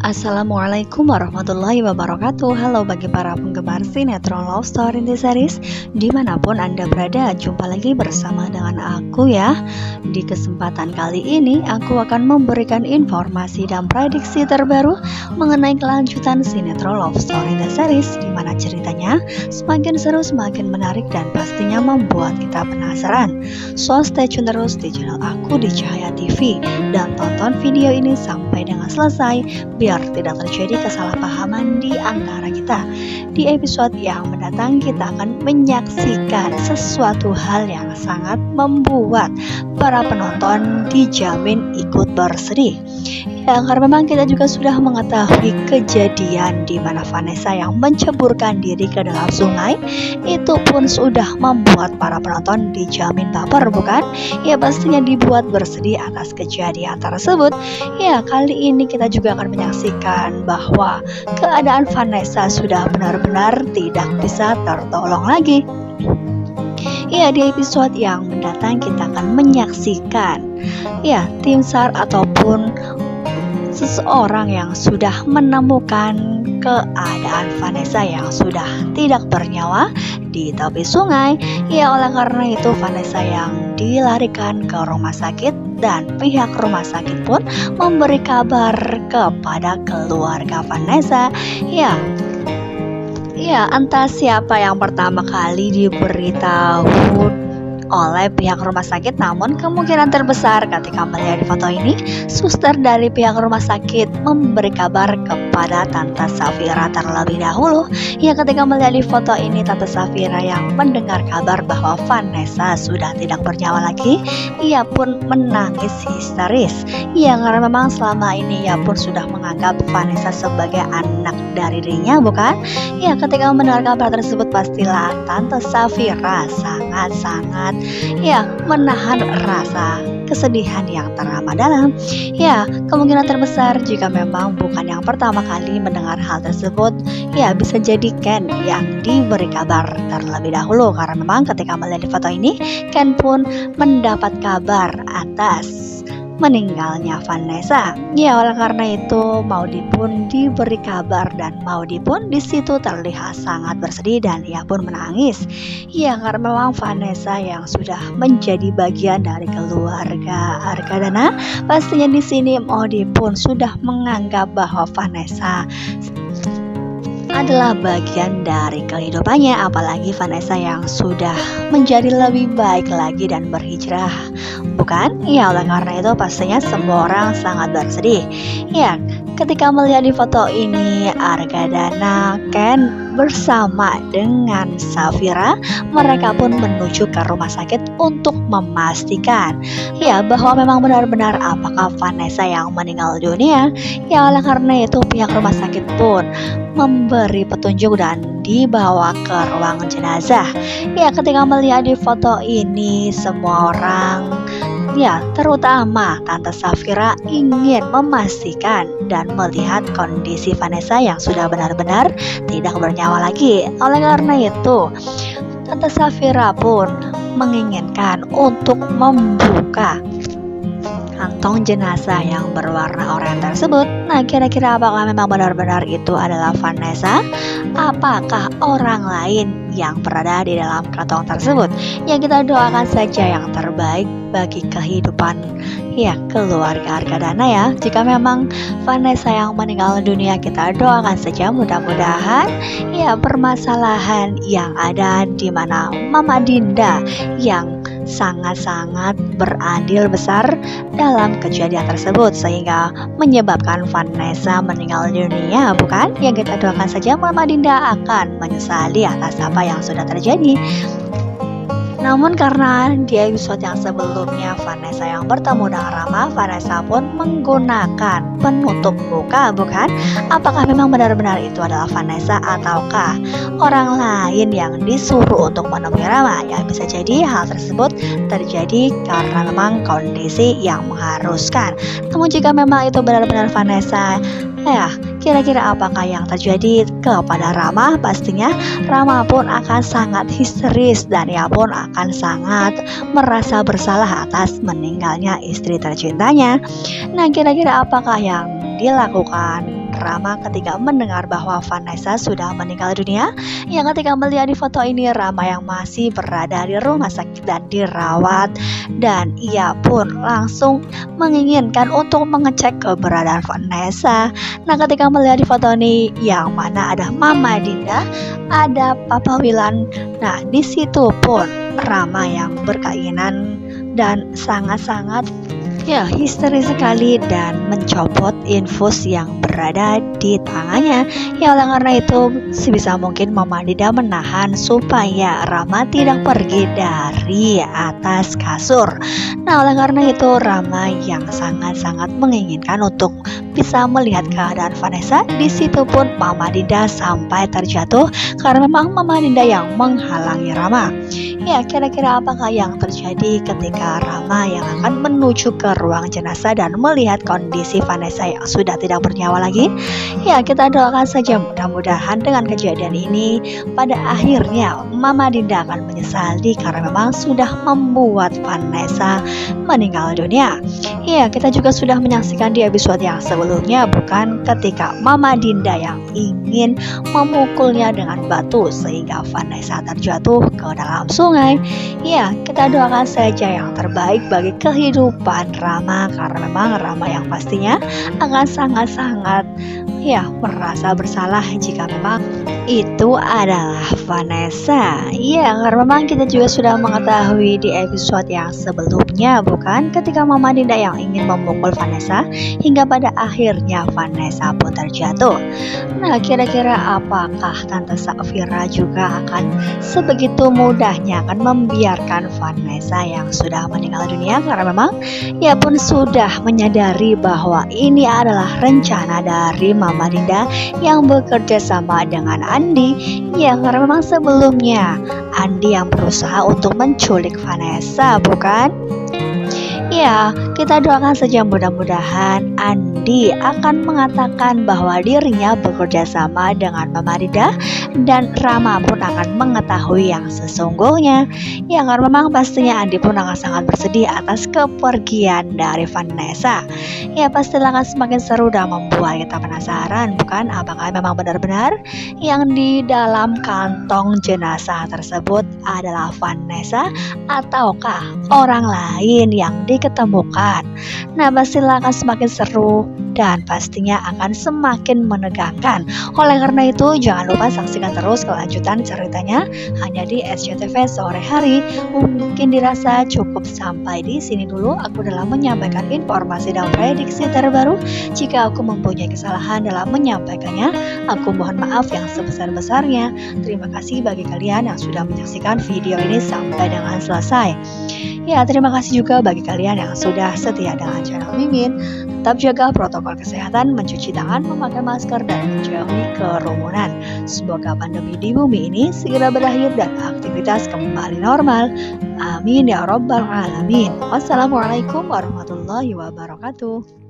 Assalamualaikum warahmatullahi wabarakatuh. Halo bagi para penggemar sinetron Love Story in the Series dimanapun Anda berada, jumpa lagi bersama dengan aku ya. Di kesempatan kali ini aku akan memberikan informasi dan prediksi terbaru mengenai kelanjutan sinetron Love Story in the Series, dimana ceritanya semakin seru, semakin menarik, dan pastinya membuat kita penasaran. So stay tune terus di channel aku di Cahaya TV dan tonton video ini sampai dengan selesai biar tidak terjadi kesalahpahaman di antara kita. Di episode yang mendatang kita akan menyaksikan sesuatu hal yang sangat membuat para penonton dijamin ikut bersedih. Ya, karena memang kita juga sudah mengetahui kejadian di mana Vanessa yang menceburkan diri ke dalam sungai. Itu pun sudah membuat para penonton dijamin baper, bukan? Ya, pastinya dibuat bersedih atas kejadian tersebut. Ya, kali ini kita juga akan menyaksikan bahwa keadaan Vanessa sudah benar-benar tidak bisa tertolong lagi. Ya, di episode yang mendatang kita akan menyaksikan ya tim SAR ataupun seseorang yang sudah menemukan keadaan Vanessa yang sudah tidak bernyawa di tepi sungai. Ya, oleh karena itu Vanessa yang dilarikan ke rumah sakit dan pihak rumah sakit pun memberi kabar kepada keluarga Vanessa. Ya, entah siapa yang pertama kali diberitahu oleh pihak rumah sakit, namun kemungkinan terbesar ketika melihat di foto ini, suster dari pihak rumah sakit memberi kabar kepada Tante Safira terlebih dahulu. Ya, ketika melihat di foto ini, Tante Safira yang mendengar kabar bahwa Vanessa sudah tidak bernyawa lagi, ia pun menangis histeris. Ya, karena memang selama ini ia pun sudah menganggap Vanessa sebagai anak dari dirinya, bukan? Ya, ketika mendengar kabar tersebut pastilah Tante Safira sangat-sangat menahan rasa kesedihan yang teramat dalam. Ya, kemungkinan terbesar jika memang bukan yang pertama kali mendengar hal tersebut, ya bisa jadi Ken yang diberi kabar terlebih dahulu, karena memang ketika melihat di foto ini Ken pun mendapat kabar atas meninggalnya Vanessa. Ya, oleh karena itu Maudy pun diberi kabar dan Maudy pun di situ terlihat sangat bersedih dan ia pun menangis. Ya, karena memang Vanessa yang sudah menjadi bagian dari keluarga Argadana, pastinya di sini Maudy pun sudah menganggap bahwa Vanessa adalah bagian dari kehidupannya, apalagi Vanessa yang sudah menjadi lebih baik lagi dan berhijrah, bukan? Ya, oleh karena itu pastinya semua orang sangat bersedih. Ya, ketika melihat di foto ini Argadana, Ken bersama dengan Safira, mereka pun menuju ke rumah sakit untuk memastikan ya bahwa memang benar-benar apakah Vanessa yang meninggal dunia. Ya, oleh karena itu pihak rumah sakit pun memberi petunjuk dan dibawa ke ruang jenazah. Ya, ketika melihat di foto ini semua orang, ya terutama Tante Safira, ingin memastikan dan melihat kondisi Vanessa yang sudah benar-benar tidak bernyawa lagi. Oleh karena itu Tante Safira pun menginginkan untuk membuka kantong jenazah yang berwarna oranye tersebut. Nah, kira-kira apakah memang benar-benar itu adalah Vanessa? Apakah orang lain yang berada di dalam kantong tersebut? Ya, kita doakan saja yang terbaik bagi kehidupan ya keluarga Argadana ya. Jika memang Vanessa yang meninggal dunia, kita doakan saja mudah-mudahan ya permasalahan yang ada di mana Mama Dinda yang sangat-sangat berandil besar dalam kejadian tersebut sehingga menyebabkan Vanessa meninggal dunia, bukan? Yang kita doakan saja Mama Dinda akan menyesali atas apa yang sudah terjadi. Namun karena di episode yang sebelumnya Vanessa yang bertemu dengan Rama, Vanessa pun menggunakan penutup muka, bukan? Apakah memang benar-benar itu adalah Vanessa ataukah orang lain yang disuruh untuk menemui Rama? Ya, bisa jadi hal tersebut terjadi karena memang kondisi yang mengharuskan. Namun jika memang itu benar-benar Vanessa, ya kira-kira apakah yang terjadi kepada Rama? Pastinya Rama pun akan sangat histeris dan ia pun akan sangat merasa bersalah atas meninggalnya istri tercintanya. Nah, kira-kira apakah yang dilakukan Rama ketika mendengar bahwa Vanessa sudah meninggal dunia. Yang ketika melihat di foto ini Rama yang masih berada di rumah sakit dan dirawat, dan ia pun langsung menginginkan untuk mengecek keberadaan Vanessa. Nah, ketika melihat di foto ini yang mana ada Mama Dinda, ada Papa Wilan. Nah, di situ pun Rama yang berkeinginan dan sangat-sangat histeris sekali dan mencopot infus yang berada di tangannya. Ya, oleh karena itu sebisa mungkin Mama Dinda menahan supaya Rama tidak pergi dari atas kasur. Nah, oleh karena itu Rama yang sangat-sangat menginginkan untuk bisa melihat keadaan Vanessa. Di situ pun Mama Dinda sampai terjatuh karena memang Mama Dinda yang menghalangi Rama. Ya, kira-kira apakah yang terjadi ketika Rama yang akan menuju ke ruang jenazah dan melihat kondisi Vanessa yang sudah tidak bernyawa lagi? Ya, kita doakan saja mudah-mudahan dengan kejadian ini pada akhirnya Mama Dinda akan menyesali karena memang sudah membuat Vanessa meninggal dunia. Ya, kita juga sudah menyaksikan di episode yang sebelumnya, bukan, ketika Mama Dinda yang ingin memukulnya dengan batu sehingga Vanessa terjatuh ke dalam sungai. Ya, kita doakan saja yang terbaik bagi kehidupan Rama karena memang Rama yang pastinya akan sangat-sangat merasa bersalah jika memang itu adalah Vanessa. Ya, karena memang kita juga sudah mengetahui di episode yang sebelumnya, bukan, ketika Mama Dinda yang ingin memukul Vanessa hingga pada akhirnya Vanessa pun terjatuh. Nah, kira-kira apakah Tante Safira juga akan sebegitu mudahnya akan membiarkan Vanessa yang sudah meninggal dunia, karena memang ia pun sudah menyadari bahwa ini adalah rencana dari Mama Dinda yang bekerja sama dengan Andi. Ya, karena memang sebelumnya Andi yang berusaha untuk menculik Vanessa, bukan? Ya, kita doakan saja mudah-mudahan Andi akan mengatakan bahwa dirinya bekerja sama dengan Mama Dinda dan Rama pun akan mengetahui yang sesungguhnya. Ya, karena memang pastinya Andi pun akan sangat bersedih atas kepergian dari Vanessa. Ya, pastilah akan semakin seru dan membuat kita penasaran, bukan, apakah memang benar-benar yang di dalam kantong jenazah tersebut adalah Vanessa ataukah orang lain yang diketemukan. Nah, pastilah akan semakin seru dan pastinya akan semakin menegangkan. Oleh karena itu jangan lupa saksikan terus kelanjutan ceritanya hanya di SCTV Sore Hari. Mungkin dirasa cukup sampai di sini dulu aku dalam menyampaikan informasi dan prediksi terbaru. Jika aku mempunyai kesalahan dalam menyampaikannya, aku mohon maaf yang sebesar-besarnya. Terima kasih bagi kalian yang sudah menyaksikan video ini sampai dengan selesai. Ya, terima kasih juga bagi kalian yang sudah setia dengan channel Mimin. Tetap jaga protokol kesehatan, mencuci tangan, memakai masker, dan menjauhi kerumunan. Semoga pandemi di bumi ini segera berakhir dan aktivitas kembali normal. Amin ya Rabbal Alamin. Wassalamualaikum warahmatullahi wabarakatuh.